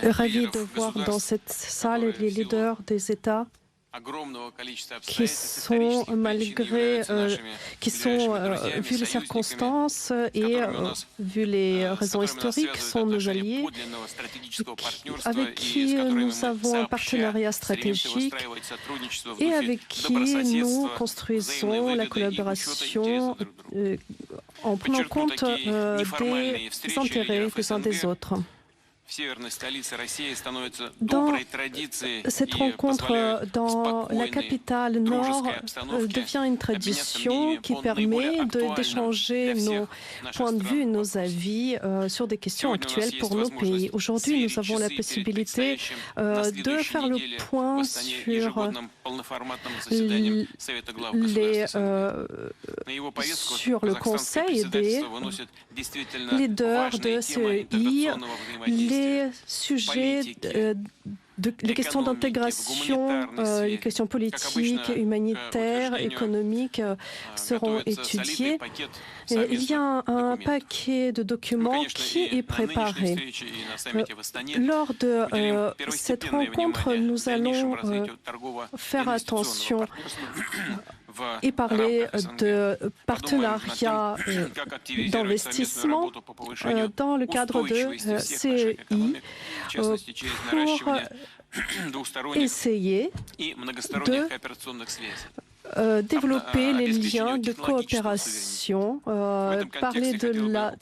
Et ravi de voir dans cette salle les leaders des États qui sont, vu les circonstances et vu les raisons historiques, sont nos alliés, avec qui nous avons un partenariat stratégique et avec qui nous construisons la collaboration en prenant compte des intérêts des uns des autres. Dans cette rencontre dans la capitale nord devient une tradition qui permet d'échanger nos points de vue, nos avis sur des questions actuelles pour nos pays. Aujourd'hui, nous avons la possibilité de faire le point sur le Conseil des leaders de CEI, les sujets, les questions d'intégration, les questions politiques, humanitaires, économiques seront étudiées. Il y a un paquet de documents qui est préparé. Lors de cette rencontre, nous allons faire attention et parler de partenariats d'investissement dans le cadre de CEI pour essayer de développer les liens de coopération, parler de la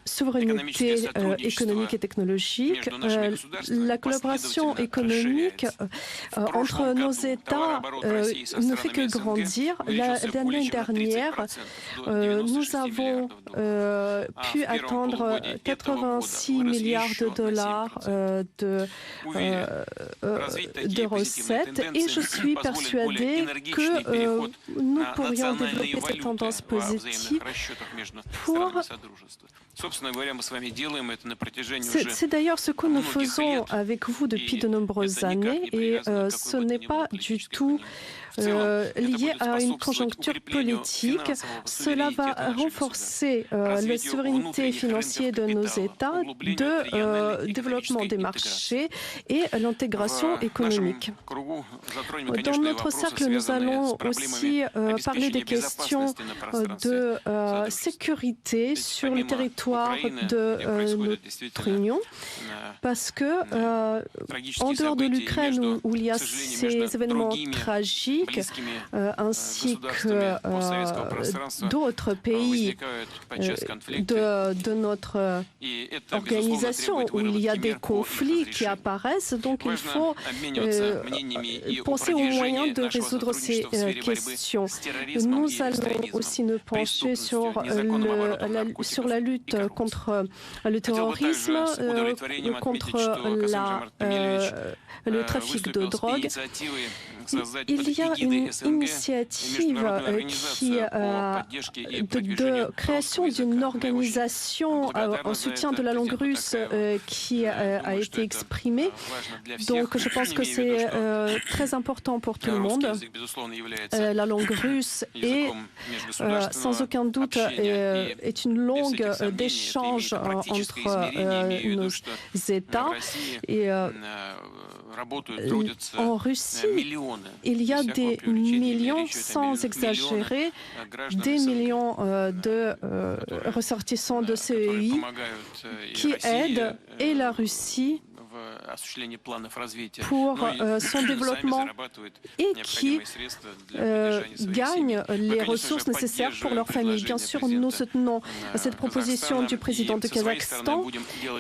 souveraineté économique et technologique. La collaboration économique entre nos États ne fait que grandir. L'année dernière, nous avons pu atteindre 86 milliards de dollars de recettes et je suis persuadée que nous pourrions développer cette tendance positive pour... C'est d'ailleurs ce que nous faisons avec vous depuis de nombreuses années et ce n'est pas du tout lié à une conjoncture politique. Cela va renforcer la souveraineté financière de nos États, de développement des marchés et l'intégration économique. Dans notre cercle, nous allons aussi parler des questions de sécurité sur le territoire de notre Union, parce que en dehors de l'Ukraine où il y a ces événements tragiques, ainsi que d'autres pays de notre organisation où il y a des conflits qui apparaissent. Donc il faut penser aux moyens de résoudre ces questions. Nous allons aussi nous pencher sur la lutte contre le terrorisme, contre le trafic de drogue. Il y a une initiative de création d'une organisation en soutien de la langue russe qui a été exprimée. Donc je pense que c'est très important pour tout le monde. La langue russe est sans aucun doute est une langue d'échange entre nos États. Et en Russie, il y a des millions, sans exagérer, des millions de ressortissants de CEI qui aident et la Russie pour son développement et qui gagnent les ressources nécessaires pour leur famille. Bien sûr, nous soutenons cette proposition du président du Kazakhstan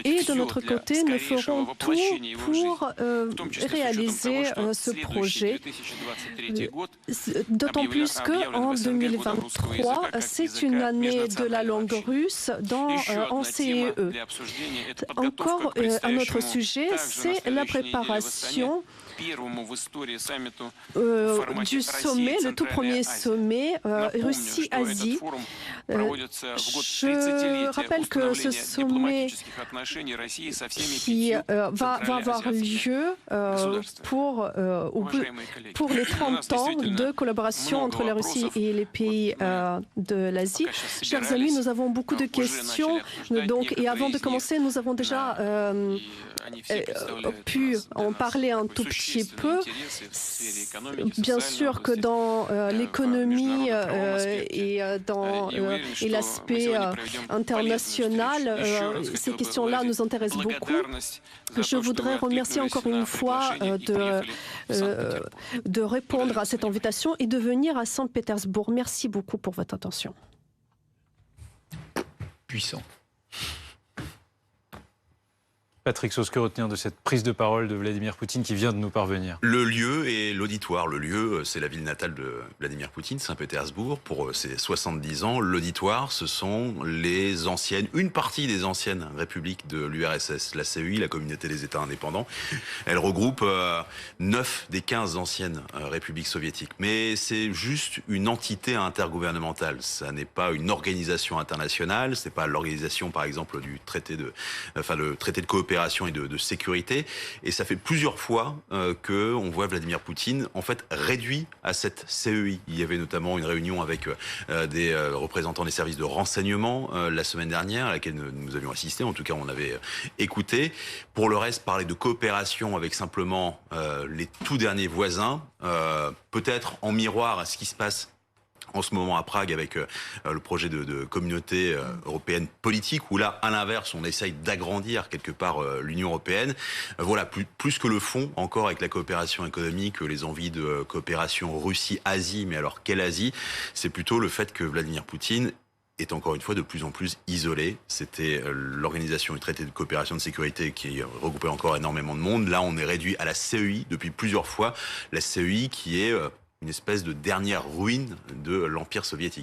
et de notre côté, nous ferons tout pour réaliser ce projet. D'autant plus qu'en 2023, c'est une année de la langue russe en CEE. Encore un autre sujet, c'est la préparation du sommet, le tout premier sommet Russie-Asie. Je rappelle que ce sommet qui va avoir lieu pour les 30 ans de collaboration entre la Russie et les pays de l'Asie. Chers amis, nous avons beaucoup de questions. Et avant de commencer, nous avons déjà pu en parler un tout petit peu. Bien sûr que dans l'économie et l'aspect international, ces questions-là nous intéressent beaucoup. Je voudrais remercier encore une fois de répondre à cette invitation et de venir à Saint-Pétersbourg. Merci beaucoup pour votre attention. Puissant. Patrick Sauce, que retenir de cette prise de parole de Vladimir Poutine qui vient de nous parvenir? Le lieu et l'auditoire. Le lieu, c'est la ville natale de Vladimir Poutine, Saint-Pétersbourg, pour ses 70 ans. L'auditoire, ce sont une partie des anciennes républiques de l'URSS, la CEI, la Communauté des États indépendants. Elle regroupe 9 des 15 anciennes républiques soviétiques. Mais c'est juste une entité intergouvernementale. Ça n'est pas une organisation internationale. C'est pas l'organisation, par exemple, le traité de coopération et de sécurité. Et ça fait plusieurs fois qu'on voit Vladimir Poutine en fait réduit à cette CEI. Il y avait notamment une réunion avec des représentants des services de renseignement la semaine dernière à laquelle nous avions assisté. En tout cas, on avait écouté. Pour le reste, parler de coopération avec simplement les tout derniers voisins, peut-être en miroir à ce qui se passe en ce moment à Prague avec le projet de communauté européenne politique, où là, à l'inverse, on essaye d'agrandir quelque part l'Union européenne. Voilà, plus que le fond, encore avec la coopération économique, les envies de coopération Russie-Asie, mais alors quelle Asie? C'est plutôt le fait que Vladimir Poutine est encore une fois de plus en plus isolé. C'était l'organisation du traité de coopération de sécurité qui regroupait encore énormément de monde. Là, on est réduit à la CEI depuis plusieurs fois. La CEI qui est une espèce de dernière ruine de l'Empire soviétique.